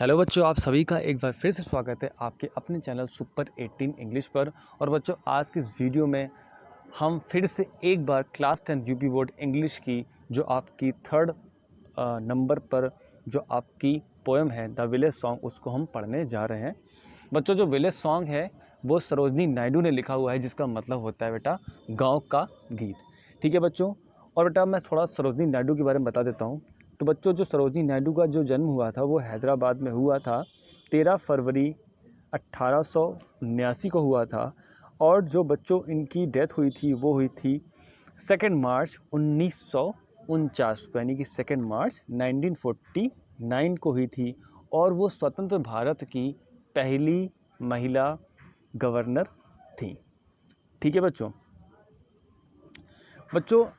Hello बच्चों, आप सभी का एक बार फिर से स्वागत है आपके अपने चैनल सुपर 18 इंग्लिश पर। और बच्चों, आज की इस वीडियो में हम फिर से एक बार क्लास 10 यूपी बोर्ड इंग्लिश की जो आपकी थर्ड नंबर पर जो आपकी पोएम है द विलेज सॉन्ग, उसको हम पढ़ने जा रहे हैं। बच्चों, जो विलेज सॉन्ग है वो सरोजनी नायडू ने लिखा हुआ है, जिसका मतलब होता है बेटा गाँव का गीत। ठीक है बच्चों, और बेटा मैं थोड़ा सरोजनी नायडू के बारे में बता देता हूँ। तो बच्चों, जो सरोजनी नायडू का जो जन्म हुआ था वो हैदराबाद में हुआ था। 13 फरवरी 1879 को हुआ था। और जो बच्चों इनकी डेथ हुई थी वो हुई थी 2 मार्च 1949 को, यानी कि 2 मार्च 1949 को हुई थी। और वो स्वतंत्र भारत की पहली महिला गवर्नर थी। ठीक है बच्चों।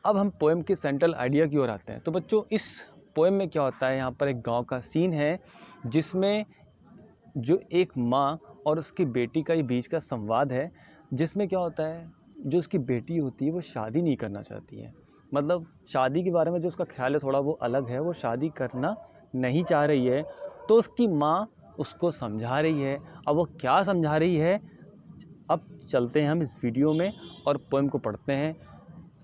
अब हम पोएम के सेंट्रल आइडिया की ओर आते हैं। तो बच्चों, इस पोएम में क्या होता है, यहाँ पर एक गांव का सीन है जिसमें जो एक माँ और उसकी बेटी का ये बीच का संवाद है। जिसमें क्या होता है, जो उसकी बेटी होती है वो शादी नहीं करना चाहती है। मतलब शादी के बारे में जो उसका ख्याल है थोड़ा वो अलग है, वो शादी करना नहीं चाह रही है। तो उसकी माँ उसको समझा रही है। अब वो क्या समझा रही है, अब चलते हैं हम इस वीडियो में और पोएम को पढ़ते हैं,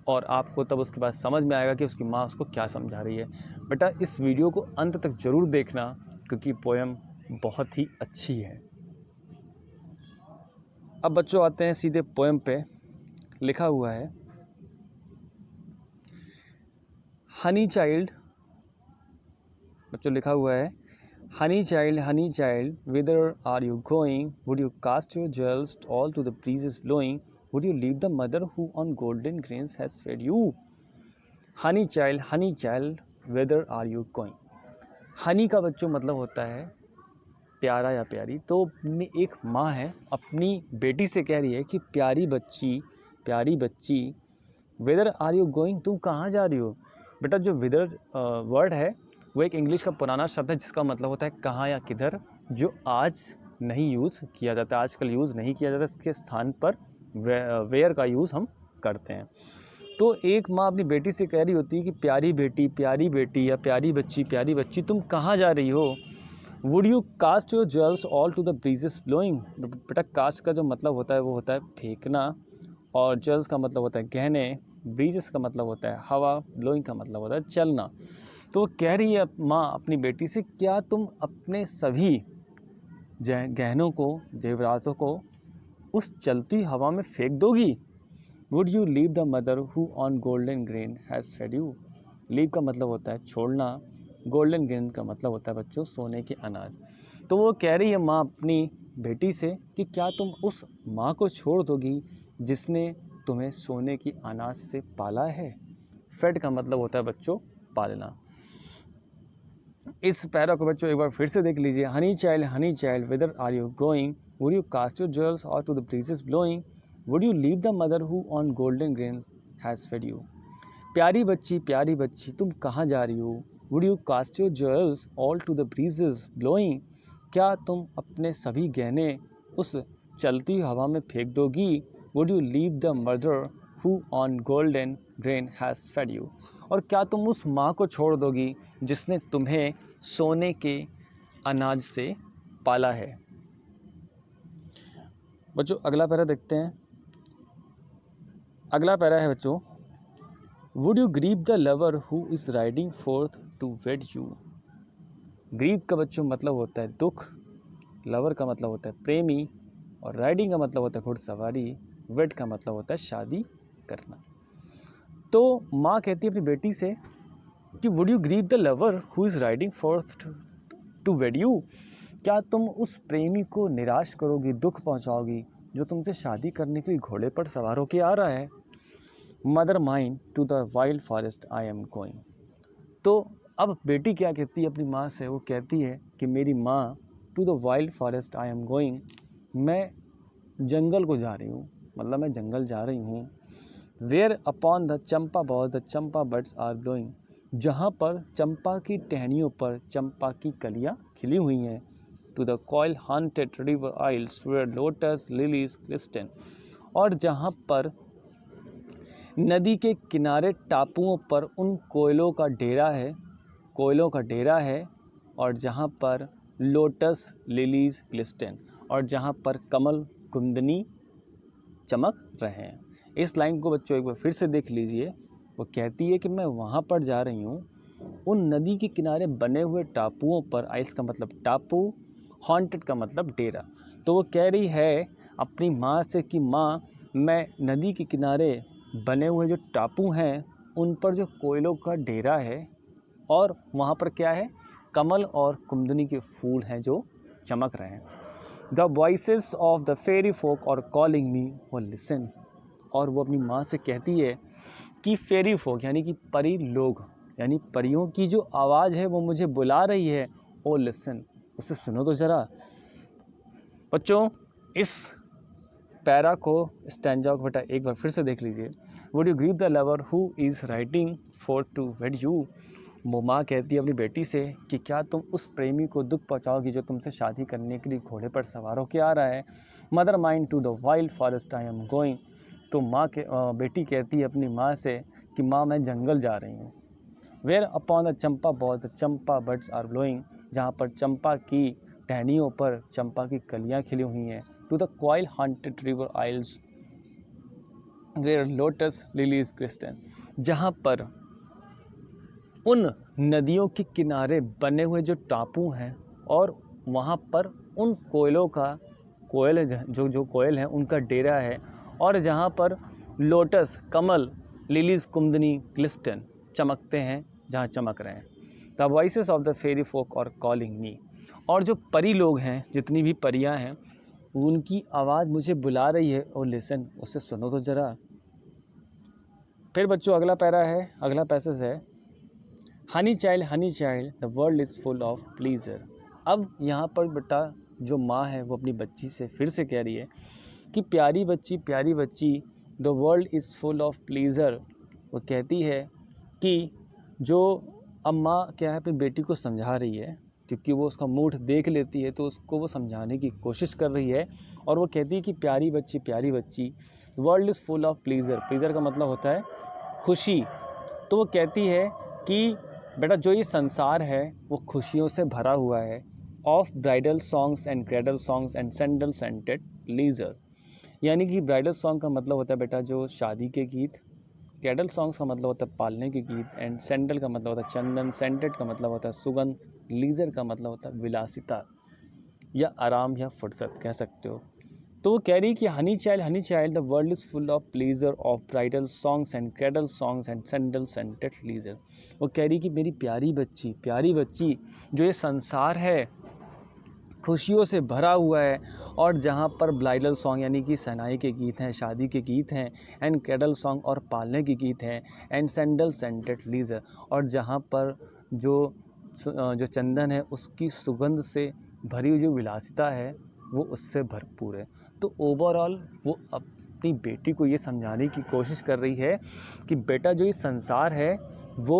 और आपको तब उसके बाद समझ में आएगा कि उसकी माँ उसको क्या समझा रही है। बेटा, इस वीडियो को अंत तक ज़रूर देखना, क्योंकि पोएम बहुत ही अच्छी है। अब बच्चों आते हैं सीधे पोएम पे। लिखा हुआ है, हनी चाइल्ड। बच्चों लिखा हुआ है, honey child, whither are you going? Would you cast your jewels all to the breezes blowing? Would you leave the mother who on golden grains has fed you? Honey child, whither are you going? Honey का बच्चों मतलब होता है प्यारा या प्यारी। तो अपनी एक माँ है, अपनी बेटी से कह रही है कि प्यारी बच्ची, वेदर आर यू गोइंग, तुम कहाँ जा रही हो। बेटा, जो विदर वर्ड है वो एक इंग्लिश का पुराना शब्द है जिसका मतलब होता है कहाँ या किधर, जो आज नहीं यूज़ किया जाता, आजकल यूज़ नहीं किया जाता। इसके स्थान पर वेयर का यूज़ हम करते हैं। तो एक माँ अपनी बेटी से कह रही होती है कि प्यारी बेटी या प्यारी बच्ची तुम कहाँ जा रही हो। Would you cast your jewels all to the breezes blowing. बेटा, कास्ट का जो मतलब होता है वो होता है फेंकना, और ज्वेल्स का मतलब होता है गहने, ब्रीजेस का मतलब होता है हवा, ब्लोइंग का मतलब होता है चलना। तो वो कह रही है माँ अपनी बेटी से, क्या तुम अपने सभी गहनों को, जेवरातों को उस चलती हवा में फेंक दोगी। Would you leave the mother who on golden grain has fed you. Leave का मतलब होता है छोड़ना, गोल्डन ग्रेन का मतलब होता है बच्चों सोने के अनाज। तो वो कह रही है माँ अपनी बेटी से कि क्या तुम उस माँ को छोड़ दोगी जिसने तुम्हें सोने की अनाज से पाला है। फेड का मतलब होता है बच्चों पालना। इस पैरा को बच्चों एक बार फिर से देख लीजिए। Honey child, whither are you going? Would you cast your jewels all to the breezes blowing? Would you leave the mother who on golden grains has fed you. प्यारी बच्ची तुम कहाँ जा रही हो। Would you cast your jewels all to the breezes blowing. क्या तुम अपने सभी गहने उस चलती हवा में फेंक दोगी। Would you leave the mother who on golden grain has fed you. और क्या तुम उस माँ को छोड़ दोगी जिसने तुम्हें सोने के अनाज से पाला है। बच्चों अगला पैरा देखते हैं। अगला पैरा है बच्चों, would you grieve the lover who is riding forth to wed you. Grieve का बच्चों मतलब होता है दुख, लवर का मतलब होता है प्रेमी, और राइडिंग का मतलब होता है घुड़सवारी, वेड का मतलब होता है शादी करना। तो माँ कहती है अपनी बेटी से कि would you grieve the lover who is riding forth to wed you. क्या तुम उस प्रेमी को निराश करोगी, दुख पहुंचाओगी जो तुमसे शादी करने के लिए घोड़े पर सवार होकर आ रहा है। Mother mine to the wild forest I am going. तो अब बेटी क्या कहती है अपनी माँ से, वो कहती है कि मेरी माँ, to the wild forest I am going, मैं जंगल को जा रही हूँ, मतलब मैं जंगल जा रही हूँ। Where upon the champa boughs the champa birds are blowing, जहाँ पर चंपा की टहनियों पर चंपा की कलियाँ खिली हुई हैं। To the koil haunted river isles where lotus lilies glisten, और जहाँ पर नदी के किनारे टापुओं पर उन कोयलों का डेरा है, और जहाँ पर लोटस लिलीज ग्लिस्टन, और जहाँ पर कमल कुंदनी चमक रहे हैं। इस लाइन को बच्चों एक बार फिर से देख लीजिए। वो कहती है कि मैं वहाँ पर जा रही हूँ उन नदी के किनारे बने हुए टापुओं पर। आइस का मतलब टापू, हॉन्टेड का मतलब डेरा। तो वो कह रही है अपनी माँ से कि माँ, मैं नदी के किनारे बने हुए जो टापू हैं उन पर जो कोयलों का डेरा है, और वहाँ पर क्या है, कमल और कुमुदनी के फूल हैं जो चमक रहे हैं। The voices of the fairy फोक और कॉलिंग मी वो लिसन। और वो अपनी माँ से कहती है कि फेरी फोक यानी कि परी लोग, यानी परियों की जो आवाज़ है वो मुझे बुला रही है, ओ लिसन, उसे सुनो तो ज़रा। बच्चों इस पैरा को, स्टैंजा को बेटा एक बार फिर से देख लीजिए। Would you grieve the lover who is writing for to wed you. वो माँ कहती है अपनी बेटी से कि क्या तुम उस प्रेमी को दुख पहुँचाओगी जो तुमसे शादी करने के लिए घोड़े पर सवार होकर आ रहा है। Mother mind to the wild forest I am going. तो बेटी कहती है अपनी माँ से कि माँ मैं जंगल जा रही हूँ। Where upon the champa ball the champa birds are blowing. जहाँ पर चंपा की टहनियों पर चंपा की कलियाँ खिली हुई हैं। To the quail haunted river isles where lotus lilies glisten. जहाँ पर उन नदियों के किनारे बने हुए जो टापू हैं और वहाँ पर उन कोयलों का, कोयल जो कोयल हैं उनका डेरा है, और जहाँ पर लोटस, कमल, लिलीज, कुमुदनी, ग्लिस्टन चमकते हैं, जहाँ चमक रहे हैं। The voices of the fairy फोक और कॉलिंग मी। और जो परी लोग हैं, जितनी भी परियां हैं, उनकी आवाज़ मुझे बुला रही है, और लिसन, उसे सुनो तो ज़रा। फिर बच्चों अगला पैरा है, अगला पैसेज है, Honey child the world is full of pleaser. अब यहाँ पर बेटा जो माँ है वो अपनी बच्ची से फिर से कह रही है कि प्यारी बच्ची the world is full of pleaser. वो कहती है कि जो, अब माँ क्या है अपनी बेटी को समझा रही है, क्योंकि वो उसका मूड देख लेती है तो उसको वो समझाने की कोशिश कर रही है। और वो कहती है कि प्यारी बच्ची world is full of pleaser. Pleaser का मतलब होता है खुशी। तो वो कहती है कि बेटा जो ये संसार है वो खुशियों से भरा हुआ है। Of bridal songs and cradle songs and sandal scented leisure. यानी कि ब्राइडल सॉन्ग का मतलब होता है बेटा जो शादी के गीत, क्रेडल सॉन्ग्स का मतलब होता है पालने के गीत, एंड सैंडल का मतलब होता है चंदन, सेंटेड का मतलब होता है सुगंध, लीजर का मतलब होता है विलासिता या आराम या फुर्सत कह सकते हो। तो वो कह रही है कि honey child the world is full of pleasure of bridal songs and cradle songs and sandal scented leisure. वो कह रही कि मेरी प्यारी बच्ची जो ये संसार है खुशियों से भरा हुआ है, और जहाँ पर ब्राइडल सॉन्ग यानी कि शहनाई के गीत हैं, शादी के गीत हैं, एंड क्रेडल सॉन्ग और पालने के गीत हैं, एंड सैंडल सेंटेड लीजर, और जहाँ पर जो चंदन है उसकी सुगंध से भरी हुई जो विलासिता है वो उससे भरपूर है। तो ओवरऑल वो अपनी बेटी को ये समझाने की कोशिश कर रही है कि बेटा जो ये संसार है वो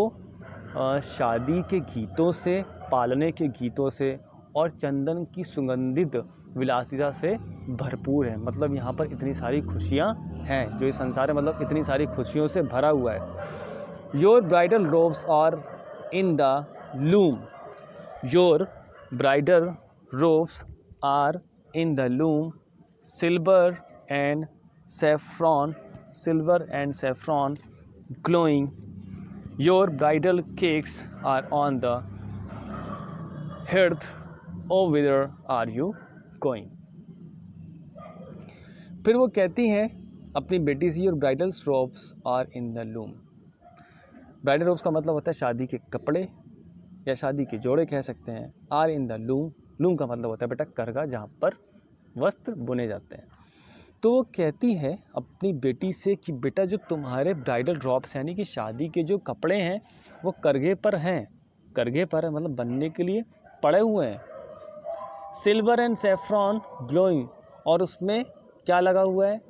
शादी के गीतों से, पालने के गीतों से और चंदन की सुगंधित विलासिता से भरपूर है। मतलब यहाँ पर इतनी सारी खुशियाँ हैं, जो ये संसार है मतलब इतनी सारी खुशियों से भरा हुआ है। Your bridal robes are in the loom. Your bridal robes are in the loom. Silver and saffron glowing. Your bridal cakes are on the hearth. Oh, whither are you going? फिर वो कहती हैं अपनी बेटी से, your bridal robes are in the loom. Bridal robes का मतलब होता है शादी के कपड़े या शादी के जोड़े कह सकते हैं। Are in the loom, loom का मतलब होता है बेटा करगा, जहाँ पर वस्त्र बुने जाते हैं। तो वो कहती है अपनी बेटी से कि बेटा जो तुम्हारे ब्राइडल ड्रॉप्स यानी कि शादी के जो कपड़े हैं वो करघे पर हैं। करघे पर है मतलब बनने के लिए पड़े हुए हैं। सिल्वर एंड सेफ्रॉन ग्लोइंग, और उसमें क्या लगा हुआ है,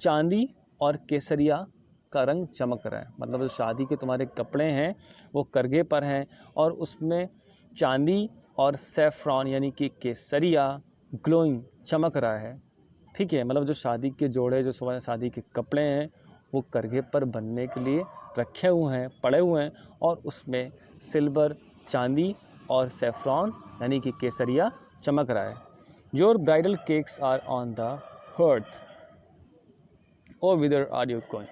चांदी और केसरिया का रंग चमक रहा है। मतलब जो शादी के तुम्हारे कपड़े हैं वो करघे पर हैं और उसमें चांदी और सेफ्रॉन यानी कि केसरिया ग्लोइंग चमक रहा है। ठीक है, मतलब जो शादी के जोड़े, जो शादी के कपड़े हैं वो करघे पर बनने के लिए रखे हुए हैं, पड़े हुए हैं, और उसमें सिल्वर, चांदी और सेफ्रॉन यानी कि केसरिया चमक रहा है। Your bridal cakes are on the hearth O whither are you going.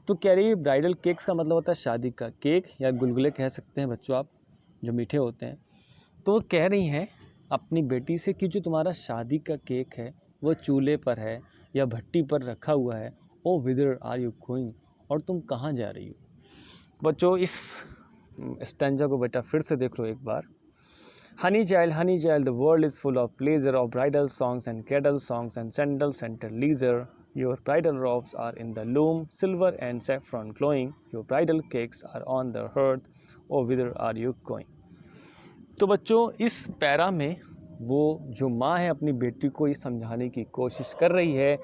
तो कह रही है ब्राइडल केक्स का मतलब होता है शादी का केक या गुलगुले कह सकते हैं बच्चों आप, जो मीठे होते हैं। तो वो कह रही हैं अपनी बेटी से कि जो तुम्हारा शादी का केक है वो चूल्हे पर है या भट्टी पर रखा हुआ है, ओ विदर आर यू गोइंग, और तुम कहाँ जा रही हो। बच्चों इस स्टैंजा को बेटा फिर से देख लो एक बार। honey child, the world is full of pleasure, of bridal songs and cradle songs and sandal scented leisure. Your bridal robes are in the loom, silver and saffron glowing. Your bridal cakes are on the hearth. Oh, whither are you going? तो बच्चों इस para में वो जो माँ है अपनी बेटी को ये समझाने की कोशिश कर रही है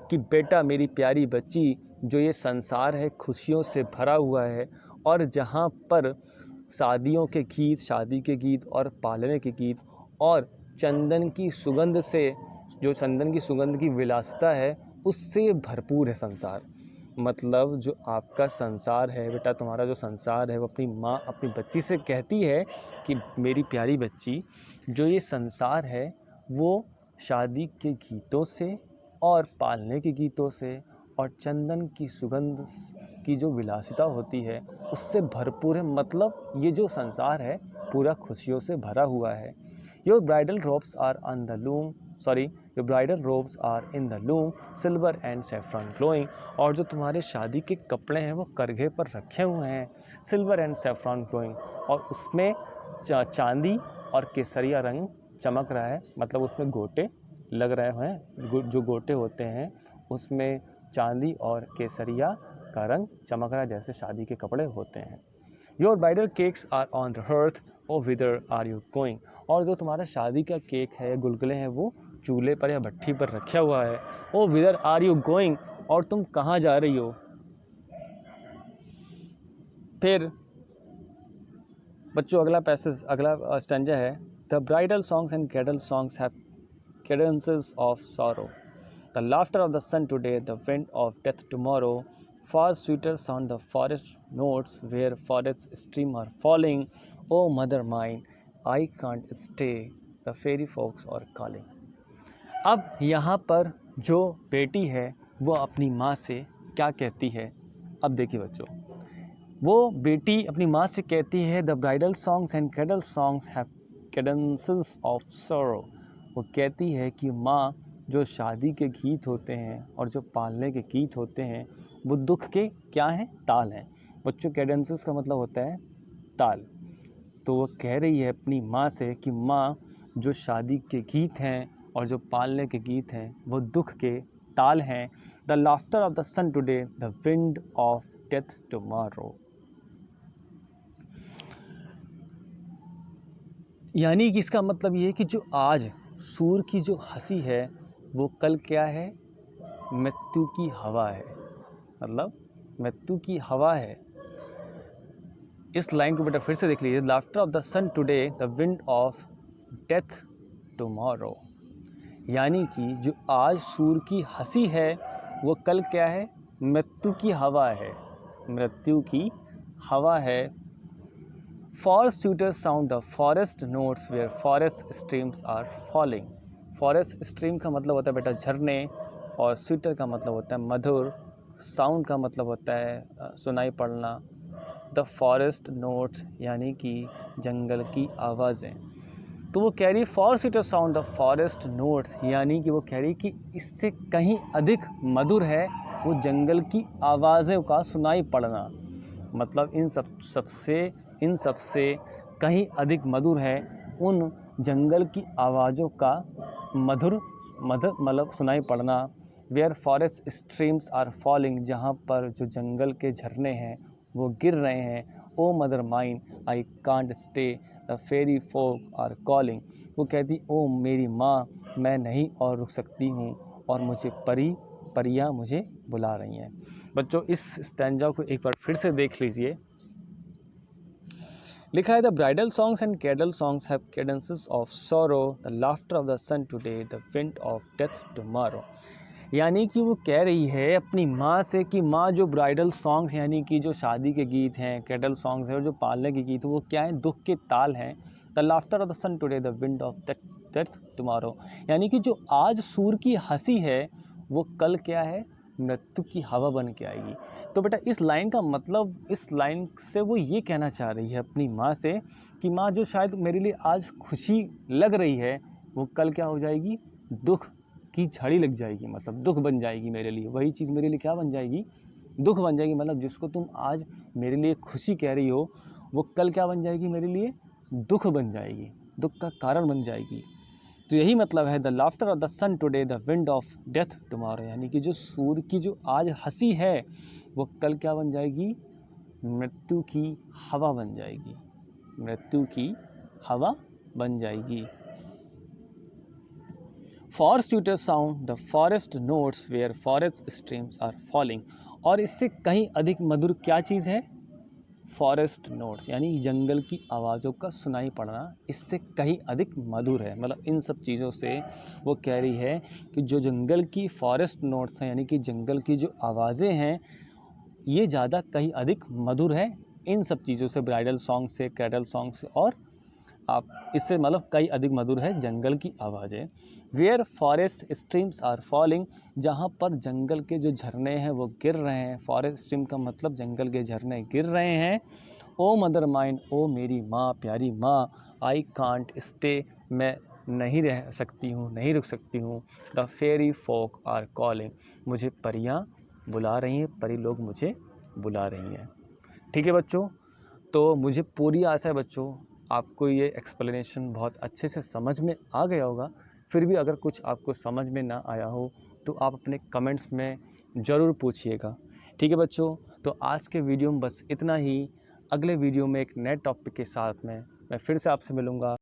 कि बेटा मेरी प्यारी बच्ची, जो ये संसार है खुशियों से भरा हुआ है, और जहाँ पर शादियों के गीत, शादी के गीत और पालने के गीत और चंदन की सुगंध से, जो चंदन की सुगंध की विलासिता है उससे भरपूर है संसार। मतलब जो आपका संसार है बेटा, तुम्हारा जो संसार है वो अपनी माँ अपनी बच्ची से कहती है कि मेरी प्यारी बच्ची, जो ये संसार है वो शादी के गीतों से और पालने के गीतों से और चंदन की सुगंध की जो विलासिता होती है उससे भरपूर है। मतलब ये जो संसार है पूरा खुशियों से भरा हुआ है। Your bridal robes are on the loom your bridal robes are in the loom, silver and saffron glowing. और जो तुम्हारे शादी के कपड़े हैं वो करघे पर रखे हुए हैं, सिल्वर एंड सेफ्रॉन ग्लोइंग, और उसमें चांदी और केसरिया रंग चमक रहा है। मतलब उसमें गोटे लग रहे हैं, जो गोटे होते हैं उसमें चांदी और केसरिया का रंग चमक रहा है जैसे शादी के कपड़े होते हैं। Your bridal cakes are on the hearth, O whither are you going. और जो तुम्हारा शादी का केक है, गुलगुले हैं, वो चूल्हे पर या भट्टी पर रखा हुआ है, ओ विदर आर यू गोइंग, और तुम कहाँ जा रही हो। फिर बच्चों अगला पैसेज, अगला स्टैंजा है, the bridal songs and cradle songs have cadences of sorrow. The laughter of the sun today, the wind of death tomorrow. Far sweeter sound the forest notes where forest stream are falling. Oh mother mine, I can't stay. The fairy folks are calling. अब यहाँ पर जो बेटी है वो अपनी माँ से क्या कहती है। अब देखिए बच्चों, वो बेटी अपनी माँ से कहती है the bridal songs and cradle songs have cadences of sorrow. वो कहती है कि माँ, जो शादी के गीत होते हैं और जो पालने के गीत होते हैं वो दुख के क्या हैं, ताल हैं। बच्चों कैडेंसेस का मतलब होता है ताल। तो वो कह रही है अपनी माँ से कि माँ, जो शादी के गीत हैं और जो पालने के गीत हैं वो दुख के ताल हैं। The laughter of the sun today, the wind of death tomorrow. यानी कि इसका मतलब ये है कि जो आज सूर्य की जो हंसी है वो कल क्या है, मृत्यु की हवा है। मतलब मृत्यु की हवा है। इस लाइन को बेटा फिर से देख लीजिए, laughter of the sun today, the wind of death tomorrow. यानी कि जो आज सूर्य की हंसी है वो कल क्या है, मृत्यु की हवा है। मृत्यु की हवा है। For sweeter sound the forest notes where forest streams are falling. Forest stream का मतलब होता है बेटा झरने, और स्वीटर का मतलब होता है मधुर, साउंड का मतलब होता है सुनाई पड़ना। द फॉरेस्ट नोट्स यानी कि जंगल की आवाज़ें। तो वो कह रही है for sweeter sound the forest notes, यानी कि वो कह रही कि इससे कहीं अधिक मधुर है वो जंगल की आवाज़ें का सुनाई पड़ना। मतलब इन सबसे कहीं अधिक मधुर है उन जंगल की आवाज़ों का मधुर मतलब सुनाई पड़ना। Where forest streams are falling, जहाँ पर जो जंगल के झरने हैं वो गिर रहे हैं। O mother mine I can't stay, the fairy folk are calling. वो कहती ओ मेरी माँ, मैं नहीं और रुक सकती हूँ और मुझे परियाँ मुझे बुला रही हैं। बच्चों इस स्टैंजा को एक बार फिर से देख लीजिए। लिखा है the bridal songs and cradle songs have cadences of sorrow, the laughter of the sun today, the wind of death tomorrow. यानी कि वो कह रही है अपनी माँ से कि माँ, जो ब्राइडल सॉन्ग्स यानी कि जो शादी के गीत हैं, कैडल सॉन्ग्स हैं, और जो पालने के गीत हैं वो क्या हैं, दुख के ताल हैं। The laughter of the sun today, the wind of death tomorrow, यानी कि जो आज सूर की हंसी है वो कल क्या है, मृत्यु की हवा बन के आएगी। तो बेटा इस लाइन का मतलब, इस लाइन से वो ये कहना चाह रही है अपनी माँ से कि माँ जो शायद मेरे लिए आज खुशी लग रही है वो कल क्या हो जाएगी, दुख की झड़ी लग जाएगी, मतलब दुख बन जाएगी मेरे लिए। वही चीज़ मेरे लिए क्या बन जाएगी, दुख बन जाएगी। मतलब जिसको तुम आज मेरे लिए खुशी कह रही हो वो कल क्या बन जाएगी, मेरे लिए दुख बन जाएगी, दुख का कारण बन जाएगी। तो यही मतलब है the laughter of the sun today, the wind of death tomorrow, यानी कि जो सूर्य की जो आज हंसी है वो कल क्या बन जाएगी, मृत्यु की हवा बन जाएगी, मृत्यु की हवा बन जाएगी। Forest tutor sound the forest notes where forest streams are falling, और इससे कहीं अधिक मधुर क्या चीज़ है, फॉरेस्ट नोट्स, यानी जंगल की आवाज़ों का सुनाई पड़ना इससे कहीं अधिक मधुर है। मतलब इन सब चीज़ों से वो कह रही है कि जो जंगल की फॉरेस्ट नोट्स हैं, यानी कि जंगल की जो आवाज़ें हैं ये ज़्यादा कहीं अधिक मधुर है इन सब चीज़ों से, ब्राइडल सॉन्ग से, कैडल सॉन्ग से, और आप इससे मतलब कई अधिक मधुर है जंगल की आवाज़ें। Where forest streams are falling, जहाँ पर जंगल के जो झरने हैं वो गिर रहे हैं। फॉरेस्ट स्ट्रीम का मतलब जंगल के झरने गिर रहे हैं। ओ मदर माइन, ओ मेरी माँ, प्यारी माँ, आई कांट स्टे, मैं नहीं रह सकती हूँ, नहीं रुक सकती हूँ। The fairy folk are calling, मुझे परियाँ बुला रही हैं, परी लोग मुझे बुला रही हैं। ठीक है बच्चों, तो मुझे पूरी आशा है बच्चों आपको ये एक्सप्लेनेशन बहुत अच्छे से समझ में आ गया होगा। फिर भी अगर कुछ आपको समझ में ना आया हो तो आप अपने कमेंट्स में ज़रूर पूछिएगा। ठीक है बच्चों, तो आज के वीडियो में बस इतना ही। अगले वीडियो में एक नए टॉपिक के साथ में मैं फिर से आपसे मिलूँगा।